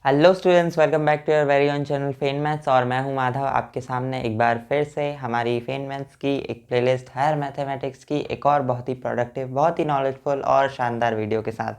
Hello students, welcome back to your very own channel fun maths. और मैं हूं माधव, आपके सामने एक बार फिर से हमारी फेन मैथ्स की एक प्लेलिस्ट हायर मैथमेटिक्स की एक और बहुत ही प्रोडक्टिव, बहुत ही नॉलेजफुल और शानदार वीडियो के साथ।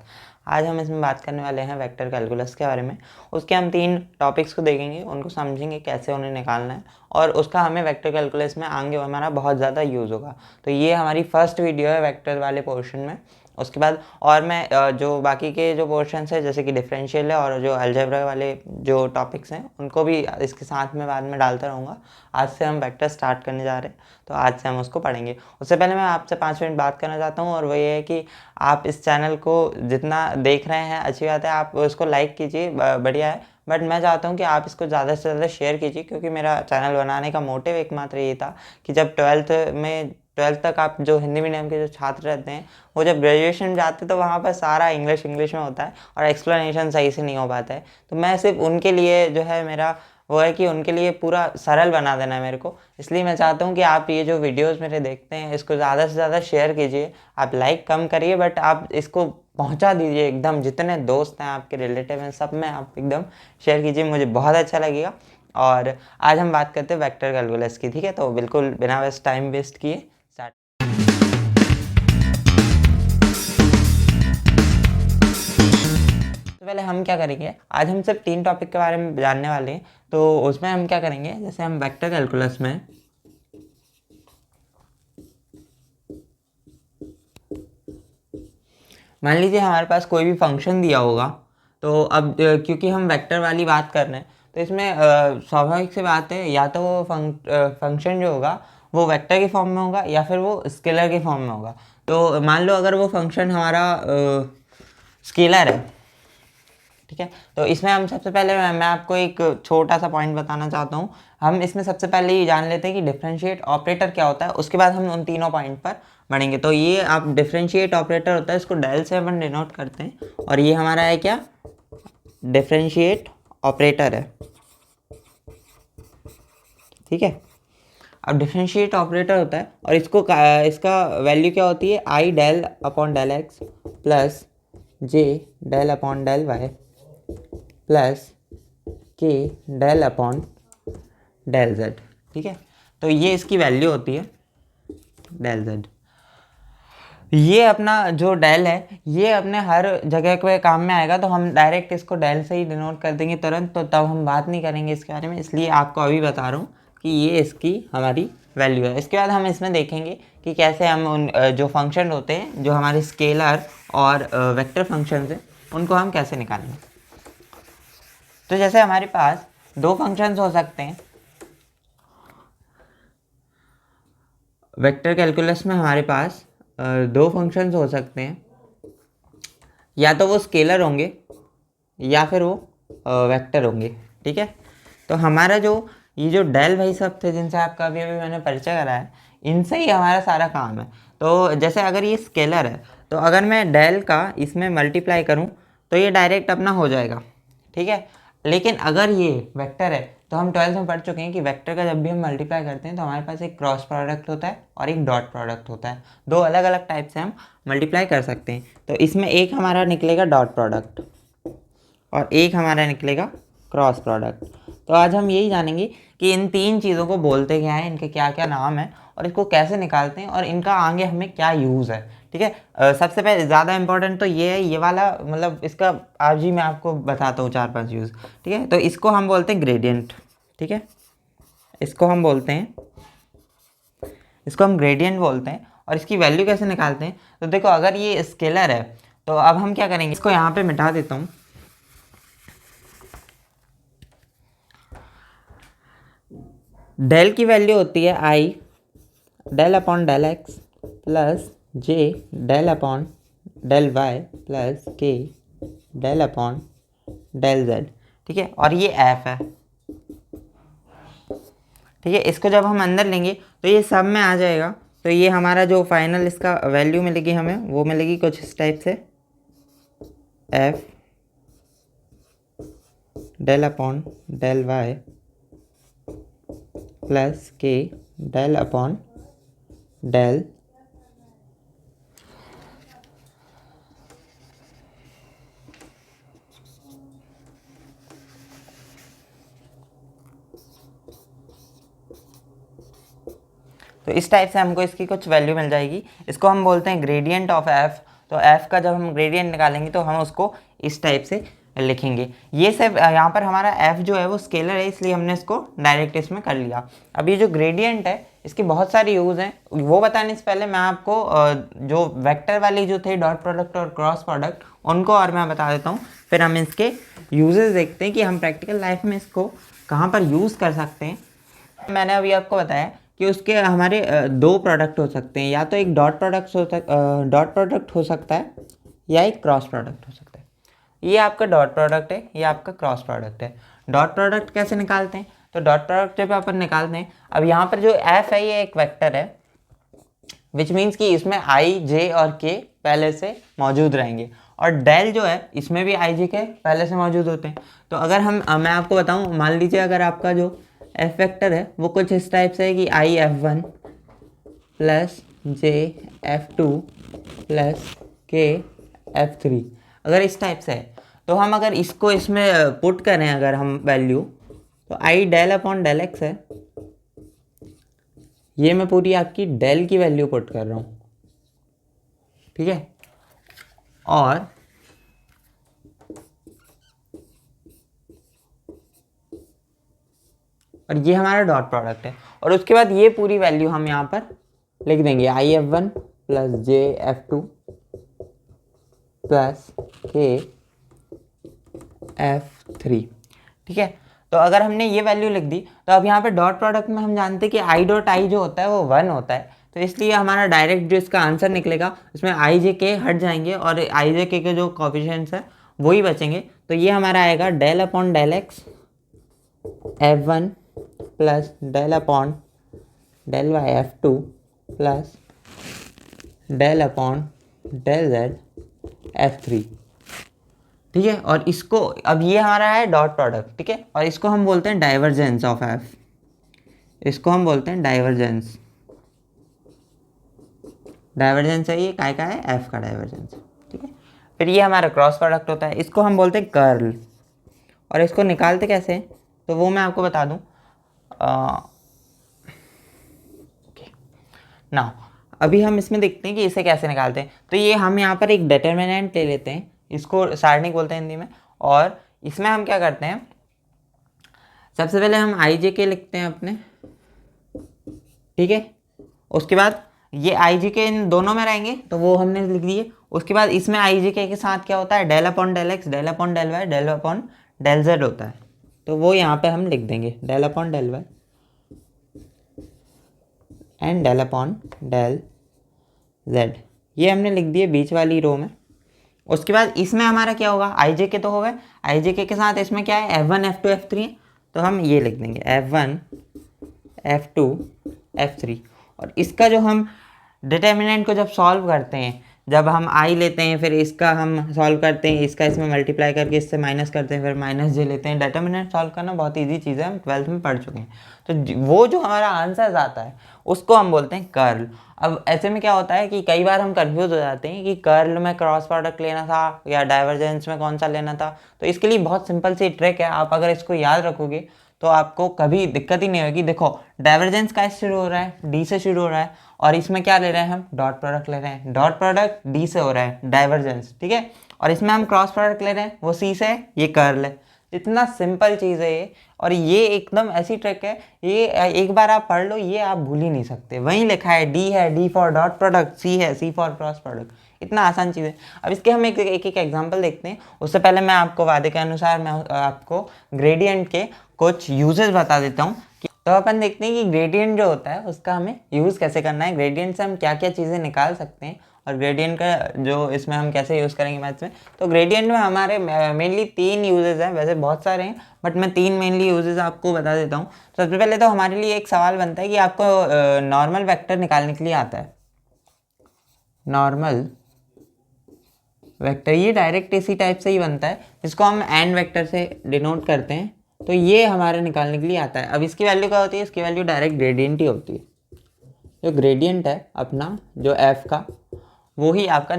आज हम इसमें बात करने वाले हैं वेक्टर कैलकुलस के बारे में। उसके हम 3 टॉपिक्स को देखेंगे, उनको समझेंगे कैसे उन्हें निकालना है, और उसका हमें वेक्टर कैलकुलस में आगे हमारा बहुत ज़्यादा यूज़ होगा। तो ये हमारी फर्स्ट वीडियो है वेक्टर वाले पोर्शन में। उसके बाद और मैं जो बाकी के जो पोर्शंस है, जैसे कि डिफरेंशियल है और जो अलजेब्रा वाले जो टॉपिक्स हैं, उनको भी इसके साथ में बाद में डालता रहूँगा। आज से हम वेक्टर स्टार्ट करने जा रहे हैं, तो आज से हम उसको पढ़ेंगे। उससे पहले मैं आपसे 5 मिनट बात करना चाहता हूँ, और वो ये है कि आप इस चैनल को जितना देख रहे हैं अच्छी बात है, आप उसको लाइक कीजिए, बढ़िया है। बट मैं चाहता हूँ कि आप इसको ज़्यादा से ज़्यादा शेयर कीजिए, क्योंकि मेरा चैनल बनाने का मोटिव एकमात्र ये था कि जब ट्वेल्थ तक आप जो हिंदी मीडियम के जो छात्र रहते हैं, वो जब ग्रेजुएशन में जाते हैं तो वहाँ पर सारा इंग्लिश में होता है और एक्सप्लेनेशन सही से नहीं हो पाता है। तो मैं सिर्फ उनके लिए जो है, मेरा वो है कि उनके लिए पूरा सरल बना देना है मेरे को। इसलिए मैं चाहता हूँ कि आप ये जो वीडियोस मेरे देखते हैं, इसको ज़्यादा से ज़्यादा शेयर कीजिए। आप लाइक कम करिए, बट आप इसको पहुँचा दीजिए एकदम, जितने दोस्त हैं आपके, रिलेटिव हैं, सब में आप एकदम शेयर कीजिए, मुझे बहुत अच्छा लगेगा। और आज हम बात करते हैं वेक्टर कैलकुलस की, ठीक है? तो बिल्कुल बिना टाइम वेस्ट किए स्टार्ट। तो पहले हम क्या करेंगे, आज हम सिर्फ 3 टॉपिक के बारे में जानने वाले हैं। तो उसमें हम क्या करेंगे, जैसे हम वेक्टर कैलकुलस में मान लीजिए हमारे पास कोई भी फंक्शन दिया होगा। तो अब क्योंकि हम वेक्टर वाली बात कर रहे हैं, तो इसमें स्वाभाविक सी बात है, या तो वो फंक्शन जो होगा वो वेक्टर के फॉर्म में होगा, या फिर वो स्केलर के फॉर्म में होगा। तो मान लो अगर वो फंक्शन हमारा स्केलर है, ठीक है, तो इसमें हम सबसे पहले मैं आपको एक छोटा सा पॉइंट बताना चाहता हूँ। हम इसमें सबसे पहले ये जान लेते हैं कि डिफरेंशिएट ऑपरेटर क्या होता है, उसके बाद हम उन तीनों पॉइंट पर बढ़ेंगे। तो ये आप डिफरेंशिएट ऑपरेटर होता है, इसको डेल से अपन डिनोट करते हैं, और ये हमारा है क्या, डिफरेंशिएट ऑपरेटर है, ठीक है। अब डिफरेंशिएट ऑपरेटर होता है, और इसका वैल्यू क्या होती है, I del upon del X plus J del upon del Y plus K del upon del Z, ठीक है। तो ये इसकी वैल्यू होती है डेल जेड। ये अपना जो डेल है, ये अपने हर जगह के काम में आएगा, तो हम डायरेक्ट इसको डेल से ही डिनोट कर देंगे तुरंत। तो तब हम बात नहीं करेंगे इसके बारे में, इसलिए आपको अभी बता रहा हूँ कि ये इसकी हमारी वैल्यू है। इसके बाद हम इसमें देखेंगे कि कैसे हम उन जो फंक्शन होते हैं, जो हमारे स्केलर और वेक्टर फंक्शन हैं, उनको हम कैसे निकालेंगे। तो जैसे हमारे पास 2 फंक्शंस हो सकते हैं वेक्टर कैलकुलस में, हमारे पास 2 फंक्शंस हो सकते हैं, या तो वो स्केलर होंगे या फिर वो वेक्टर होंगे, ठीक है। तो हमारा जो ये जो डेल भाई सब थे, जिनसे आपका अभी अभी मैंने परिचय करा है, इनसे ही हमारा सारा काम है। तो जैसे अगर ये स्केलर है, तो अगर मैं डेल का इसमें मल्टीप्लाई करूं, तो ये डायरेक्ट अपना हो जाएगा, ठीक है। लेकिन अगर ये वेक्टर है, तो हम 12th में पढ़ चुके हैं कि वेक्टर का जब भी हम मल्टीप्लाई करते हैं, तो हमारे पास एक क्रॉस प्रोडक्ट होता है और एक डॉट प्रोडक्ट होता है। 2 अलग अलग टाइप से हम मल्टीप्लाई कर सकते हैं। तो इसमें एक हमारा निकलेगा डॉट प्रोडक्ट और एक हमारा निकलेगा क्रॉस प्रोडक्ट। तो आज हम यही जानेंगे कि इन 3 चीज़ों को बोलते क्या हैं, इनके क्या क्या नाम है, और इसको कैसे निकालते हैं, और इनका आगे हमें क्या यूज़ है, ठीक है। सबसे पहले ज़्यादा इंपॉर्टेंट तो ये है, ये वाला, मतलब इसका आज ही मैं आपको बताता हूँ 4-5 यूज़, ठीक है। तो इसको हम बोलते हैं ग्रेडियंट, ठीक है। इसको हम बोलते हैं, इसको हम ग्रेडियंट बोलते हैं। और इसकी वैल्यू कैसे निकालते हैं, तो देखो, अगर ये स्केलर है, तो अब हम क्या करेंगे, इसको यहाँ पे मिटा देता हूँ। डेल की वैल्यू होती है I del upon del X plus J del upon del Y plus K del upon del Z, ठीक है। और ये एफ है, ठीक है। इसको जब हम अंदर लेंगे तो ये सब में आ जाएगा। तो ये हमारा जो फाइनल इसका वैल्यू मिलेगी हमें, वो मिलेगी कुछ इस टाइप से, F del upon del Y plus K del upon del तो इस टाइप से हमको इसकी कुछ वैल्यू मिल जाएगी। इसको हम बोलते हैं ग्रेडियंट ऑफ एफ। तो एफ का जब हम ग्रेडियंट निकालेंगे तो हम उसको इस टाइप से लिखेंगे। ये सब यहाँ पर हमारा एफ जो है वो स्केलर है, इसलिए हमने इसको डायरेक्ट इसमें कर लिया। अब ये जो ग्रेडियंट है इसके बहुत सारे यूज़ हैं, वो बताने से पहले मैं आपको जो वेक्टर वाली जो थे डॉट प्रोडक्ट और क्रॉस प्रोडक्ट उनको और मैं बता देता हूँ, फिर हम इसके यूजेस देखते हैं कि हम प्रैक्टिकल लाइफ में इसको कहाँ पर यूज़ कर सकते हैं। मैंने अभी आपको बताया कि उसके हमारे दो प्रोडक्ट हो सकते हैं, या तो एक डॉट प्रोडक्ट हो सकता है या एक क्रॉस प्रोडक्ट हो सकता है। ये आपका डॉट प्रोडक्ट है, ये आपका क्रॉस प्रोडक्ट है। डॉट प्रोडक्ट कैसे निकालते हैं? तो डॉट प्रोडक्ट जब अपन निकालते हैं, अब यहाँ पर जो एफ है ये एक वेक्टर है, विच मीन्स कि इसमें आई जे और के पहले से मौजूद रहेंगे, और डेल जो है इसमें भी आई जे के पहले से मौजूद होते हैं। तो अगर मैं आपको बताऊँ, मान लीजिए अगर आपका जो एफ वेक्टर है वो कुछ इस टाइप से है कि आई F1 प्लस जे F2 प्लस के F3, अगर इस टाइप से है, तो हम अगर इसको इसमें पुट करें अगर हम वैल्यू, तो आई डेल अपॉन डेल एक्स है। ये मैं पूरी आपकी डेल की वैल्यू पुट कर रहा हूँ, ठीक है। और ये हमारा डॉट प्रोडक्ट है, और उसके बाद ये पूरी वैल्यू हम यहाँ पर लिख देंगे आई F1 प्लस जे F2 प्लस के F3, ठीक है। तो अगर हमने ये वैल्यू लिख दी, तो अब यहाँ पे डॉट प्रोडक्ट में हम जानते हैं कि आई डॉट आई जो होता है वो 1 होता है, तो इसलिए हमारा डायरेक्ट जो इसका आंसर निकलेगा उसमें आई जे के हट जाएंगे और आई जे के जो कोफिशिएंट्स है वही बचेंगे। तो ये हमारा आएगा del upon del X F1 plus del upon del Y F2 plus del upon del Z F3, ठीक है। और इसको अब ये हमारा है डॉट प्रोडक्ट, ठीक है, और इसको हम बोलते हैं डाइवर्जेंस ऑफ एफ। इसको हम बोलते हैं डाइवर्जेंस। डाइवर्जेंस है ये काय का है? एफ का डाइवर्जेंस, ठीक है। फिर ये हमारा क्रॉस प्रोडक्ट होता है, इसको हम बोलते हैं कर्ल। और इसको निकालते कैसे हैं तो वो मैं आपको बता दूं। ना अभी हम इसमें देखते हैं कि इसे कैसे निकालते हैं। तो ये हम यहाँ पर एक डिटर्मिनेंट ले लेते हैं, इसको सारणिक बोलते हैं हिंदी में, और इसमें हम क्या करते हैं, सबसे पहले हम आई जे के लिखते हैं अपने, ठीक है। उसके बाद ये आई जे के इन दोनों में रहेंगे तो वो हमने लिख दिए। उसके बाद इसमें आई जे के साथ क्या होता है? Del upon del X, del upon del Y, del upon del Z होता है, तो वो यहाँ पे हम लिख देंगे del upon del Y and del upon del Z. ये हमने लिख दिए बीच वाली रो में। उसके बाद इसमें हमारा क्या होगा? आई जे के तो हो गए, आई जे के साथ इसमें क्या है? F1 F2 F3 है, तो हम ये लिख देंगे F1 F2 F3। और इसका जो हम डिटर्मिनेंट को जब सॉल्व करते हैं, जब हम आई लेते हैं फिर इसका हम सॉल्व करते हैं, इसका इसमें मल्टीप्लाई करके इससे माइनस करते हैं, फिर माइनस जे लेते हैं। डिटर्मिनेंट सॉल्व करना बहुत इजी चीज़ है, हम 12th में पढ़ चुके हैं। तो वो जो हमारा आंसर आता है उसको हम बोलते हैं कर्ल। अब ऐसे में क्या होता है कि कई बार हम कंफ्यूज हो जाते हैं कि कर्ल में क्रॉस प्रोडक्ट लेना था या डाइवर्जेंस में कौन सा लेना था। तो इसके लिए बहुत सिंपल सी ट्रिक है, आप अगर इसको याद रखोगे तो आपको कभी दिक्कत ही नहीं होगी। देखो डाइवर्जेंस कैसे शुरू हो रहा है? डी से शुरू हो रहा है, और इसमें क्या ले रहे हैं हम? डॉट प्रोडक्ट ले रहे हैं। डॉट प्रोडक्ट डी से हो रहा है डाइवर्जेंस, ठीक है। और इसमें हम क्रॉस प्रोडक्ट ले रहे हैं, वो सी से है, ये कर्ल है। इतना सिंपल चीज़ है ये, और ये एकदम ऐसी ट्रिक है, ये एक बार आप पढ़ लो, ये आप भूल ही नहीं सकते। वहीं लिखा है डी है, डी फॉर डॉट प्रोडक्ट, सी है, सी फॉर क्रॉस प्रोडक्ट। इतना आसान चीज़ है। अब इसके हम एक एक एग्जांपल देखते हैं। उससे पहले मैं आपको वादे के अनुसार मैं आपको ग्रेडियंट के कुछ यूजेस बता देता हूँ। तो अपन देखते हैं कि ग्रेडियंट जो होता है उसका हमें यूज़ कैसे करना है, ग्रेडियंट से हम क्या क्या चीज़ें निकाल सकते हैं, और ग्रेडियंट का जो इसमें हम कैसे यूज़ करेंगे मैथ्स में। तो ग्रेडियंट में हमारे मेनली 3 यूजेस हैं, वैसे बहुत सारे हैं बट मैं 3 मेनली यूजेस आपको बता देता हूँ। सबसे पहले तो हमारे लिए एक सवाल बनता है कि आपको नॉर्मल वेक्टर निकालने के लिए आता है। नॉर्मल वेक्टर ये डायरेक्ट इसी टाइप से ही बनता है, जिसको हम एन वेक्टर से डिनोट करते हैं। तो ये हमारे निकालने के लिए आता है। अब इसकी वैल्यू क्या होती है? इसकी वैल्यू डायरेक्ट ग्रेडियंट ही होती है। जो ग्रेडियंट है अपना जो एफ का, वो ही आपका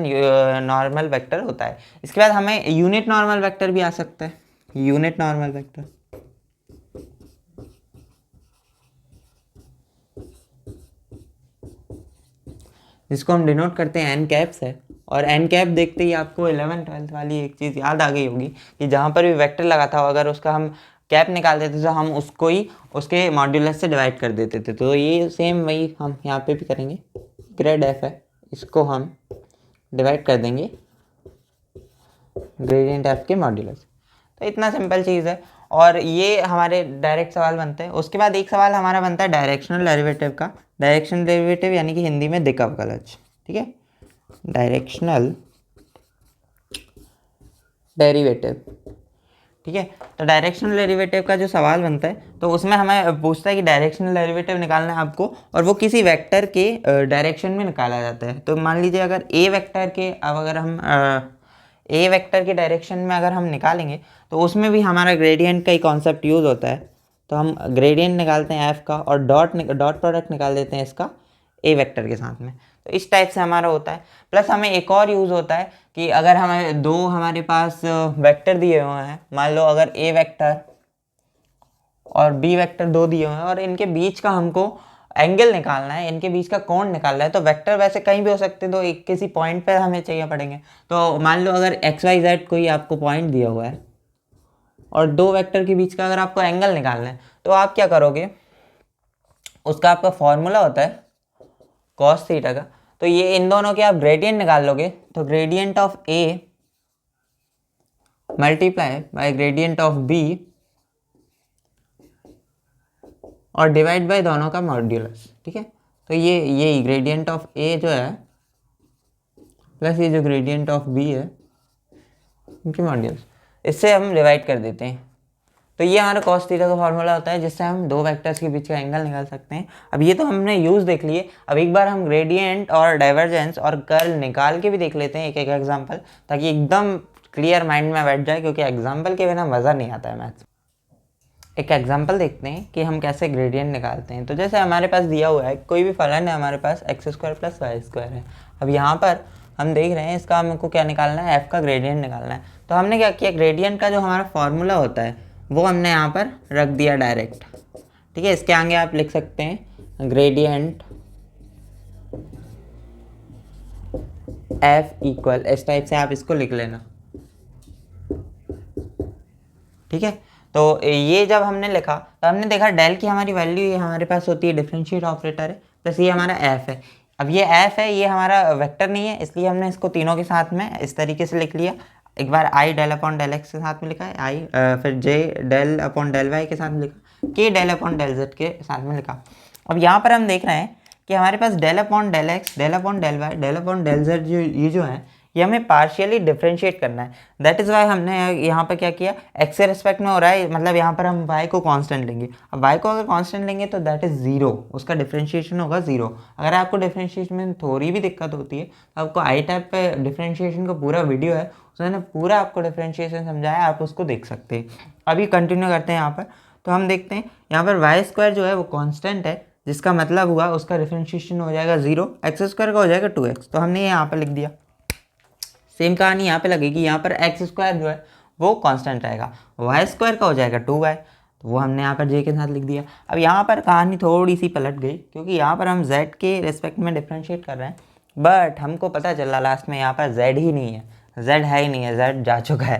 नॉर्मल वेक्टर होता है। इसके बाद हमें यूनिट नॉर्मल वेक्टर भी आ सकता है। यूनिट नॉर्मल वेक्टर, जिसको हम डिनोट करते हैं एन कैप से। और एन कैप देखते ही आपको 11th-12th वाली एक चीज़ याद आ गई होगी कि जहाँ पर भी वेक्टर लगा था अगर उसका हम कैप निकाल देते तो हम उसको ही उसके मॉड्यूलस से डिवाइड कर देते थे। तो ये सेम वही हम यहाँ पे भी करेंगे। ग्रेड एफ है, इसको हम डिवाइड कर देंगे ग्रेडियंट एफ के मॉड्यूलस। तो इतना सिंपल चीज़ है और ये हमारे डायरेक्ट सवाल बनते हैं। उसके बाद एक सवाल हमारा बनता है डायरेक्शनल डेरिवेटिव का। डायरेक्शनल डेरिवेटिव यानी कि हिंदी में दिक् अवकलज, ठीक है, डायरेक्शनल डेरिवेटिव, ठीक है। तो डायरेक्शनल डेरिवेटिव का जो सवाल बनता है तो उसमें हमें पूछता है कि डायरेक्शनल डेरिवेटिव निकालना है आपको और वो किसी वेक्टर के डायरेक्शन में निकाला जाता है। तो मान लीजिए अगर ए वेक्टर के, अब अगर हम ए वेक्टर के डायरेक्शन में अगर हम निकालेंगे तो उसमें भी हमारा ग्रेडियंट का ही कॉन्सेप्ट यूज़ होता है। तो हम ग्रेडियंट निकालते हैं एफ का और डॉट प्रोडक्ट निकाल देते हैं इसका ए वेक्टर के साथ में। तो इस टाइप से हमारा होता है। प्लस हमें एक और यूज़ होता है कि अगर हमें दो हमारे पास वेक्टर दिए हुए हैं, मान लो अगर ए वेक्टर और बी वेक्टर दो दिए हुए हैं और इनके बीच का हमको एंगल निकालना है, इनके बीच का कोण निकालना है। तो वेक्टर वैसे कहीं भी हो सकते हैं, तो एक किसी पॉइंट पर हमें चाहिए पड़ेंगे। तो मान लो अगर एक्स वाई जेड कोई आपको पॉइंट दिया हुआ है और दो वेक्टर के बीच का अगर आपको एंगल निकालना है तो आप क्या करोगे, उसका आपका फॉर्मूला होता है कॉस थीटा का। तो ये इन दोनों के आप ग्रेडियंट निकाल लोगे तो gradient of A multiply by gradient of B और डिवाइड बाय दोनों का मॉड्यूलस, ठीक है। तो ये ग्रेडियंट ऑफ ए जो है प्लस ये जो ग्रेडियंट ऑफ बी है इनके मॉड्यूलस, इससे हम डिवाइड कर देते हैं। तो ये हमारा कॉस थीटा का फॉर्मूला होता है जिससे हम दो वेक्टर्स के बीच का एंगल निकाल सकते हैं। अब ये तो हमने यूज़ देख लिए। अब एक बार हम ग्रेडियंट और डाइवर्जेंस और कर्ल निकाल के भी देख लेते हैं एक एक एग्जांपल, ताकि एकदम क्लियर माइंड में बैठ जाए, क्योंकि एग्जांपल के बिना मज़ा नहीं आता है मैथ्स। एक एग्जांपल देखते हैं कि हम कैसे ग्रेडियंट निकालते हैं। तो जैसे हमारे पास दिया हुआ है कोई भी फलन है, हमारे पास X square plus Y square है। अब यहाँ पर हम देख रहे हैं इसका हमको क्या निकालना है, एफ का ग्रेडियंट निकालना है। तो हमने क्या किया, ग्रेडियंट का जो हमारा फॉर्मूला होता है वो हमने यहाँ पर रख दिया डायरेक्ट, ठीक है। इसके आगे आप लिख सकते हैं ग्रेडियंट एफ इक्वल, इस टाइप से आप इसको लिख लेना, ठीक है। तो ये जब हमने लिखा तो हमने देखा डेल की हमारी वैल्यू ये हमारे पास होती है डिफरेंशिएट ऑपरेटर है, प्लस ये हमारा एफ है। अब ये एफ है, ये हमारा वेक्टर नहीं है, इसलिए हमने इसको तीनों के साथ में इस तरीके से लिख लिया। एक बार आई डेल अपॉन डेल एक्स के साथ में लिखा है आई, फिर जे डेल अपॉन डेल वाई के साथ में लिखा, के डेल अपॉन डेल जेड के साथ में लिखा। अब यहाँ पर हम देख रहे हैं कि हमारे पास del upon del X, del upon del Y, del upon del Z जो है ये हमें पार्शियली डिफरेंशिएट करना है। दैट इज़ वाई हमने यहाँ पर क्या किया, एक्स के रिस्पेक्ट में हो रहा है, मतलब यहाँ पर हम वाई को कांस्टेंट लेंगे। अब वाई को अगर कांस्टेंट लेंगे तो दैट इज़ ज़ीरो, उसका डिफरेंशिएशन होगा ज़ीरो। अगर आपको डिफरेंशिएशन में थोड़ी भी दिक्कत होती है तो आपको आई टाइप पे डिफरेंशिएशन का पूरा वीडियो है, उसने पूरा आपको डिफरेंशिएशन समझाया, आप उसको देख सकते हैं। अभी कंटिन्यू करते हैं यहाँ पर। तो हम देखते हैं यहाँ पर वाई स्क्वायर जो है वो कांस्टेंट है, जिसका मतलब हुआ उसका डिफरेंशिएशन हो जाएगा ज़ीरो, एक्स स्क्वायर का हो जाएगा 2x। तो हमने यहाँ पर लिख दिया। सेम कहानी यहाँ पे लगेगी, यहाँ पर एक्स स्क्वायर जो है वो कांस्टेंट रहेगा, वाई स्क्वायर का हो जाएगा 2y, तो वो हमने यहाँ पर जे के साथ लिख दिया। अब यहाँ पर कहानी थोड़ी सी पलट गई, क्योंकि यहाँ पर हम z के रिस्पेक्ट में डिफ्रेंशिएट कर रहे हैं, बट हमको पता चला लास्ट में यहाँ पर z ही नहीं है, z है ही नहीं है, z जा चुका है।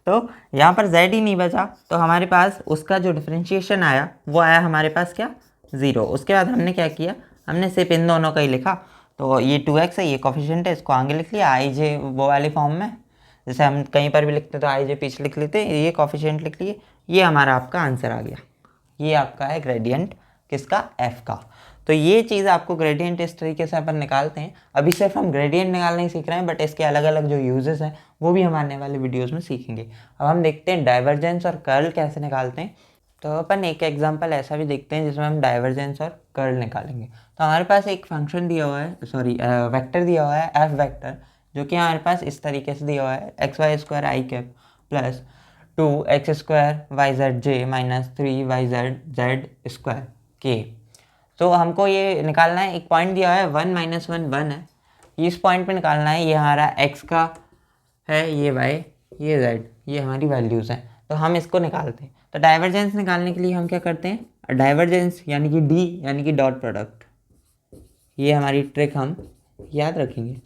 तो यहाँ पर z ही नहीं बचा, तो हमारे पास उसका जो डिफ्रेंशिएशन आया वो आया हमारे पास क्या, ज़ीरो। उसके बाद हमने क्या किया, हमने सिर्फ इन दोनों का ही लिखा। तो ये 2x है, ये कोफिशिएंट है, इसको आगे लिख लिया आई जे वो वाली फॉर्म में, जैसे हम कहीं पर भी लिखते तो आई जे पीछे लिख लेते, ये कोफिशिएंट लिख लिए। ये हमारा आपका आंसर आ गया। ये आपका है ग्रेडियंट किसका, f का। तो ये चीज़ आपको ग्रेडियंट इस तरीके से अपन निकालते हैं। अभी सिर्फ हम ग्रेडियंट निकालना ही सीख रहे हैं, बट इसके अलग अलग जो यूजेस हैं वो भी हम आने वाले वीडियोज़ में सीखेंगे। अब हम देखते हैं डाइवर्जेंस और कर्ल कैसे निकालते हैं। तो अपन एक एग्जांपल ऐसा भी देखते हैं जिसमें हम डाइवर्जेंस और कर्ल निकालेंगे। तो हमारे पास एक फंक्शन दिया हुआ है, सॉरी वेक्टर दिया हुआ है एफ वेक्टर, जो कि हमारे पास इस तरीके से दिया हुआ है X Y square I cap plus 2x square Y Z J minus 3y Z Z square के। तो हमको ये निकालना है, एक पॉइंट दिया हुआ है 1 - 1 1 है, इस पॉइंट पे निकालना है। ये हमारा x का है, ये y, ये z, ये हमारी वैल्यूज़ हैं। तो हम इसको निकालते हैं। तो डाइवर्जेंस निकालने के लिए हम क्या करते हैं, डाइवर्जेंस यानी कि d यानी कि डॉट प्रोडक्ट, ये हमारी ट्रिक हम याद रखेंगे।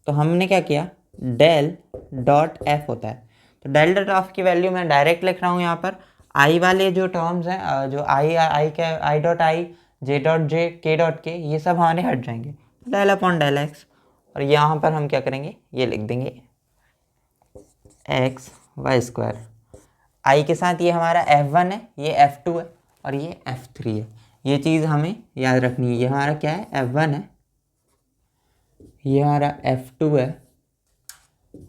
तो हमने क्या किया, डेल डॉट एफ होता है, तो डेल डॉट एफ की वैल्यू मैं डायरेक्ट लिख रहा हूँ यहाँ पर। आई वाले जो टर्म्स हैं, जो आई के I dot I, J dot J, के डॉट के, ये सब हमारे हट जाएंगे, डेल अपॉन डेल एक्स। और यहाँ पर हम क्या करेंगे, ये लिख देंगे एक्स वाई स्क्वायर। आई के साथ ये हमारा F1 है, ये F2 है और ये F3 है। ये चीज़ हमें याद रखनी है। ये हमारा क्या है, F1 है, ये हमारा F2 है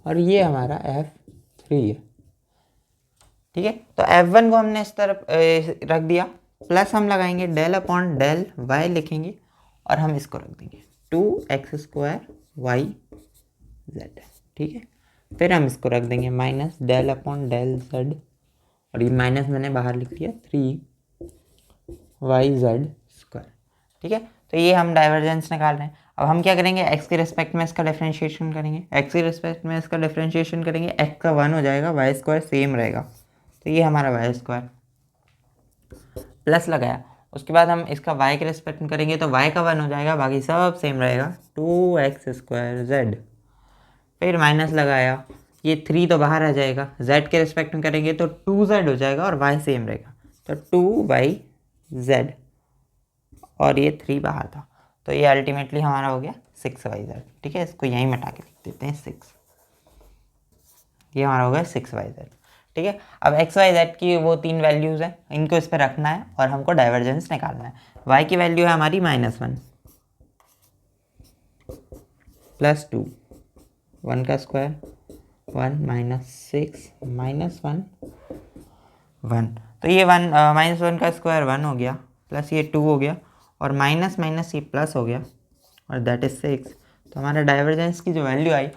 और ये हमारा F3 है। ठीक है, तो F1 को हमने इस तरफ रख दिया, प्लस हम लगाएंगे डेल अपॉन डेल वाई लिखेंगे और हम इसको रख देंगे 2x² वाई जेड। ठीक है, फिर हम इसको रख देंगे minus del upon del Z, और ये माइनस मैंने बाहर लिख दिया 3yz²। ठीक है, तो ये हम डाइवर्जेंस निकाल रहे हैं। अब हम क्या करेंगे, x के रिस्पेक्ट में इसका डिफरेंशिएशन करेंगे। x के रिस्पेक्ट में इसका डिफरेंशिएशन करेंगे, x का 1 हो जाएगा, y² सेम रहेगा, तो ये हमारा y² प्लस लगाया। उसके बाद हम इसका y के रिस्पेक्ट में करेंगे तो y का 1 हो जाएगा, बाकी सब सेम रहेगा, 2x² z। फिर माइनस लगाया, ये 3 तो बाहर आ जाएगा, z के रिस्पेक्ट में करेंगे तो 2z हो जाएगा और y सेम रहेगा, तो 2yz, और ये 3 बाहर था, तो ये अल्टीमेटली हमारा हो गया 6yz। ठीक है, इसको यहीं मिटा के लिख देते हैं 6, ये हमारा हो गया 6yz। ठीक है, अब x y z की वो 3 वैल्यूज़ हैं, इनको इस पर रखना है और हमको डाइवर्जेंस निकालना है। y की वैल्यू है हमारी -1 + 2, 1 का स्क्वायर 1 -6 -1 1, तो ये -1 का स्क्वायर 1 हो गया, प्लस ये 2 हो गया, और माइनस माइनस ये प्लस हो गया, और दैट इज 6। तो हमारा डाइवर्जेंस की जो वैल्यू आई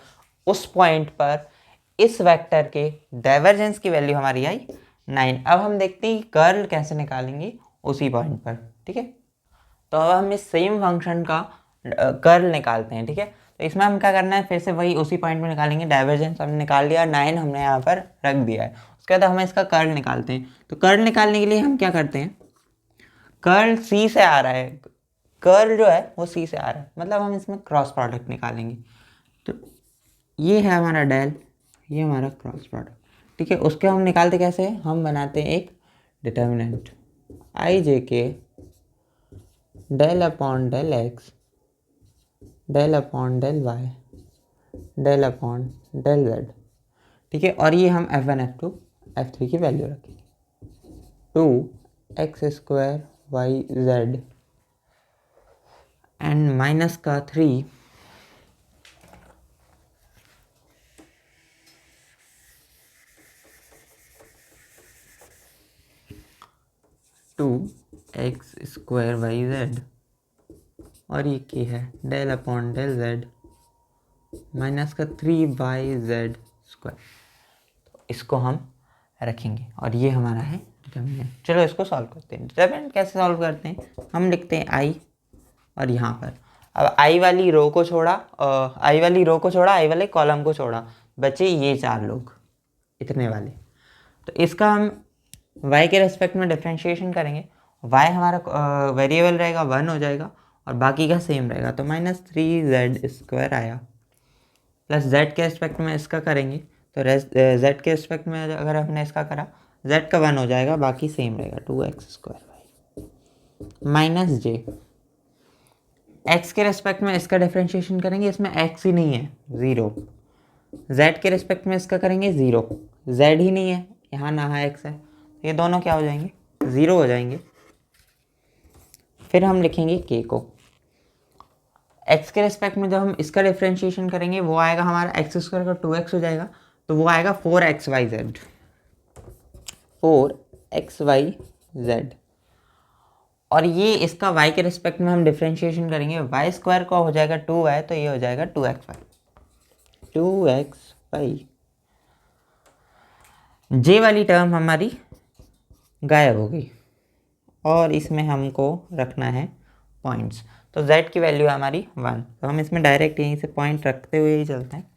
उस पॉइंट पर इस वेक्टर के डाइवर्जेंस की वैल्यू हमारी आई 9। अब हम देखते हैं कर्ल कैसे निकालेंगे उसी पॉइंट पर। ठीक है, तो अब हम इस सेम फंक्शन का कर्ल निकालते हैं। ठीक है, तो इसमें हम क्या करना है, फिर से वही उसी पॉइंट में निकालेंगे। डाइवर्जेंस हमने निकाल लिया, 9 हमने यहाँ पर रख दिया है। उसके बाद हमें इसका कर्ल निकालते हैं। तो कर्ल निकालने के लिए हम क्या करते हैं, कर्ल सी से आ रहा है, कर्ल जो है वो सी से आ रहा है, मतलब हम इसमें क्रॉस प्रोडक्ट निकालेंगे। तो ये है हमारा डेल, ये हमारा क्रॉस प्रोडक्ट। ठीक है, उसके हम निकालते कैसे हैं, हम बनाते हैं एक determinant I J K del upon del X del upon del Y del upon del Z. ठीक है, और ये हम F1 F2 F3 की वैल्यू रखेंगे, 2x² Y Z and minus का 3 2x² वाई जेड, और ये क्या है, del upon del Z minus का 3yz²। तो इसको हम रखेंगे और ये हमारा है डिटर्मिनेंट। चलो इसको सॉल्व करते हैं। डिटर्मिनेंट कैसे सॉल्व करते हैं, हम लिखते हैं आई, और यहाँ पर अब आई वाली रो को छोड़ा, आई वाले कॉलम को छोड़ा, बचे ये 4 लोग, इतने वाले। तो इसका हम y के रेस्पेक्ट में डिफ्रेंशिएशन करेंगे, y हमारा वेरिएबल रहेगा 1 हो जाएगा और बाकी का सेम रहेगा, तो -3z² आया, प्लस z के रेस्पेक्ट में इसका करेंगे तो z के रेस्पेक्ट में अगर हमने इसका करा, z का 1 हो जाएगा, बाकी सेम रहेगा 2x² माइनस जे। x के रेस्पेक्ट में इसका डिफ्रेंशिएशन करेंगे, इसमें x ही नहीं है 0, z के रेस्पेक्ट में इसका करेंगे 0, z ही नहीं है यहाँ, ना x है, ये दोनों क्या हो जाएंगे, 0 हो जाएंगे। फिर हम लिखेंगे k को, x के रेस्पेक्ट में जब हम इसका डिफ्रेंशिएशन करेंगे वो आएगा हमारा x² का 2x हो जाएगा, तो वो आएगा 4xyz 4xyz। और ये इसका y के रिस्पेक्ट में हम डिफ्रेंशिएशन करेंगे, y² का हो जाएगा 2y, तो ये हो जाएगा 2xy। जे वाली टर्म हमारी गायब हो गई और इसमें हमको रखना है पॉइंट्स। तो z की वैल्यू है हमारी 1, तो हम इसमें डायरेक्ट यहीं से पॉइंट रखते हुए ही चलते हैं।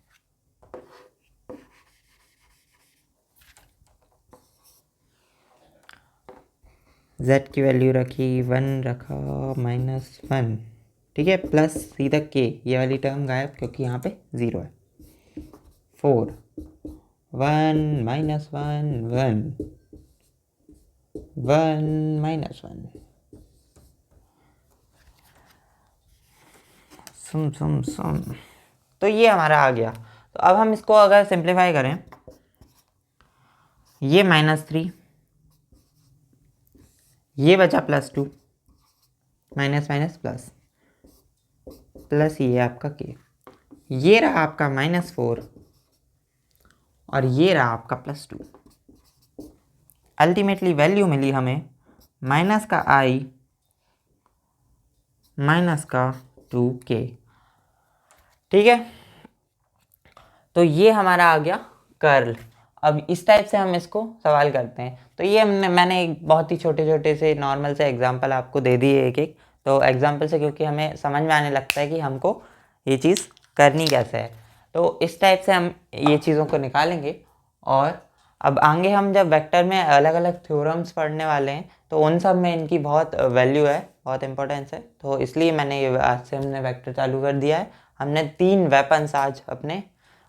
z की वैल्यू रखी 1, रखा -1, ठीक है, प्लस सीधा के, ये वाली टर्म गायब क्योंकि यहाँ पे 0 है। 4 1 -1 1 1 -1 सुन। तो ये हमारा आ गया। तो अब हम इसको अगर सिंप्लीफाई करें, ये -3, ये बचा +2, माइनस माइनस प्लस, प्लस ये आपका के, ये रहा आपका -4 और ये रहा आपका +2। अल्टीमेटली वैल्यू मिली हमें माइनस का i माइनस का 2k। ठीक है, तो ये हमारा आ गया कर्ल। अब इस टाइप से हम इसको सवाल करते हैं। तो ये मैंने एक बहुत ही छोटे छोटे से नॉर्मल से एग्जांपल आपको दे दिए एक एक। तो एग्जांपल से क्योंकि हमें समझ में आने लगता है कि हमको ये चीज़ करनी कैसे है। तो इस टाइप से हम ये चीज़ों को निकालेंगे। और अब आगे हम जब वेक्टर में अलग अलग थ्योरम्स पढ़ने वाले हैं तो उन सब में इनकी बहुत वैल्यू है, बहुत इंपॉर्टेंस है। तो इसलिए मैंने ये आज से हमने वेक्टर चालू कर दिया है। हमने 3 वेपन्स आज अपने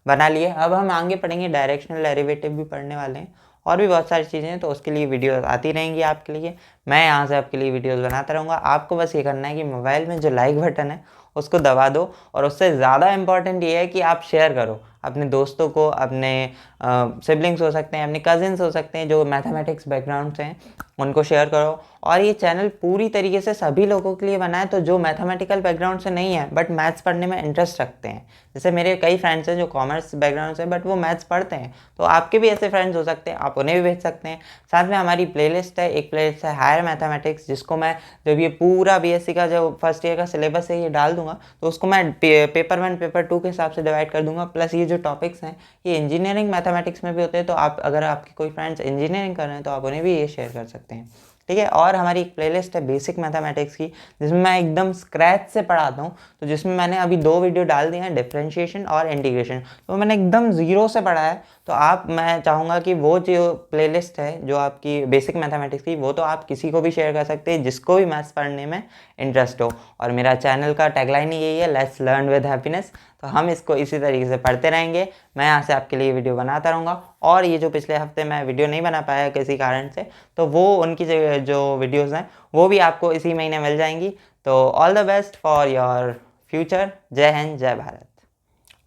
बना लिए। अब हम आगे पढ़ेंगे, डायरेक्शनल डेरिवेटिव भी पढ़ने वाले हैं और भी बहुत सारी चीज़ें हैं। तो उसके लिए वीडियोस आती रहेंगी आपके लिए, मैं यहाँ से आपके लिए वीडियोस बनाता रहूँगा। आपको बस ये करना है कि मोबाइल में जो लाइक बटन है उसको दबा दो, और उससे ज़्यादा इम्पॉर्टेंट ये है कि आप शेयर करो अपने दोस्तों को, अपने सिबलिंग्स हो सकते हैं, अपने कजिन्स हो सकते हैं जो मैथमेटिक्स बैकग्राउंड से हैं, उनको शेयर करो। और ये चैनल पूरी तरीके से सभी लोगों के लिए बना है, तो जो मैथमेटिकल बैकग्राउंड से नहीं है बट मैथ्स पढ़ने में इंटरेस्ट रखते हैं। जैसे मेरे कई फ्रेंड्स हैं जो कॉमर्स बैकग्राउंड से बट वो मैथ्स पढ़ते हैं, तो आपके भी ऐसे फ्रेंड्स हो सकते हैं, आप उन्हें भी भेज सकते हैं। साथ में हमारी प्लेलिस्ट है, एक प्लेलिस्ट है हायर मैथमेटिक्स, जिसको मैं जब ये पूरा बीएससी का जो फर्स्ट ईयर का सिलेबस है ये डाल दूंगा तो उसको मैं पेपर 1 पेपर 2 के हिसाब से डिवाइड कर दूंगा। प्लस ये जो टॉपिक्स हैं ये इंजीनियरिंग मैथमेटिक्स में भी होते हैं, तो आप अगर आपके कोई फ्रेंड्स इंजीनियरिंग कर रहे हैं तो आप उन्हें भी ये शेयर कर सकते हैं। ठीक है, और हमारी एक प्लेलिस्ट है बेसिक मैथमेटिक्स की, जिसमें मैं एकदम स्क्रैच से पढ़ाता हूँ। तो जिसमें मैंने अभी 2 वीडियो डाल दिए हैं, डिफरेंशिएशन और इंटीग्रेशन, तो मैंने एकदम ज़ीरो से पढ़ा है। तो मैं चाहूँगा कि वो जो प्लेलिस्ट है जो आपकी बेसिक मैथमेटिक्स की, वो तो आप किसी को भी शेयर कर सकते हैं जिसको भी मैथ्स पढ़ने में इंटरेस्ट हो। और मेरा चैनल का टैगलाइन ही यही है, लेट्स लर्न विद हैप्पीनेस। तो हम इसको इसी तरीके से पढ़ते रहेंगे, मैं यहाँ से आपके लिए वीडियो बनाता रहूँगा। और ये जो पिछले हफ्ते मैं वीडियो नहीं बना पाया किसी कारण से, तो वो उनकी जो वीडियोज़ हैं वो भी आपको इसी महीने मिल जाएंगी। तो all the best for your future. जय हिंद, जय भारत।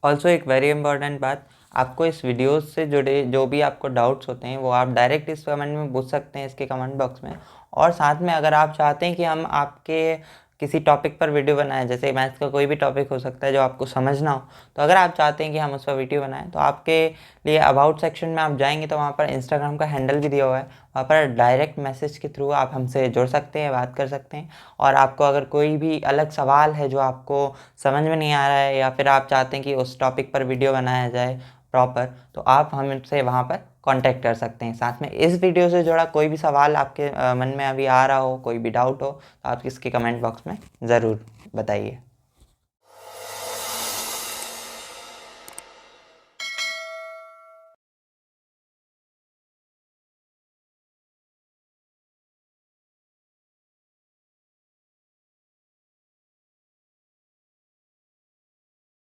ऑल्सो एक वेरी इंपॉर्टेंट बात, आपको इस वीडियो से जुड़े जो भी आपको डाउट्स होते हैं वो आप डायरेक्ट इस कमेंट में पूछ सकते हैं, इसके कमेंट बॉक्स में। और साथ में अगर आप चाहते हैं कि हम आपके किसी टॉपिक पर वीडियो बनाएं, जैसे मैथ्स का कोई भी टॉपिक हो सकता है जो आपको समझना हो, तो अगर आप चाहते हैं कि हम उस पर वीडियो बनाएं तो आपके लिए अबाउट सेक्शन में आप जाएंगे तो वहाँ पर इंस्टाग्राम का हैंडल भी दिया हुआ है, वहाँ पर डायरेक्ट मैसेज के थ्रू आप हमसे जुड़ सकते हैं, बात कर सकते हैं। और आपको अगर कोई भी अलग सवाल है जो आपको समझ में नहीं आ रहा है, या फिर आप चाहते हैं कि उस टॉपिक पर वीडियो बनाया जाए प्रॉपर, तो आप हमसे वहाँ पर कांटेक्ट कर सकते हैं। साथ में इस वीडियो से जुड़ा कोई भी सवाल आपके मन में अभी आ रहा हो, कोई भी डाउट हो, तो आप इसके कमेंट बॉक्स में ज़रूर बताइए।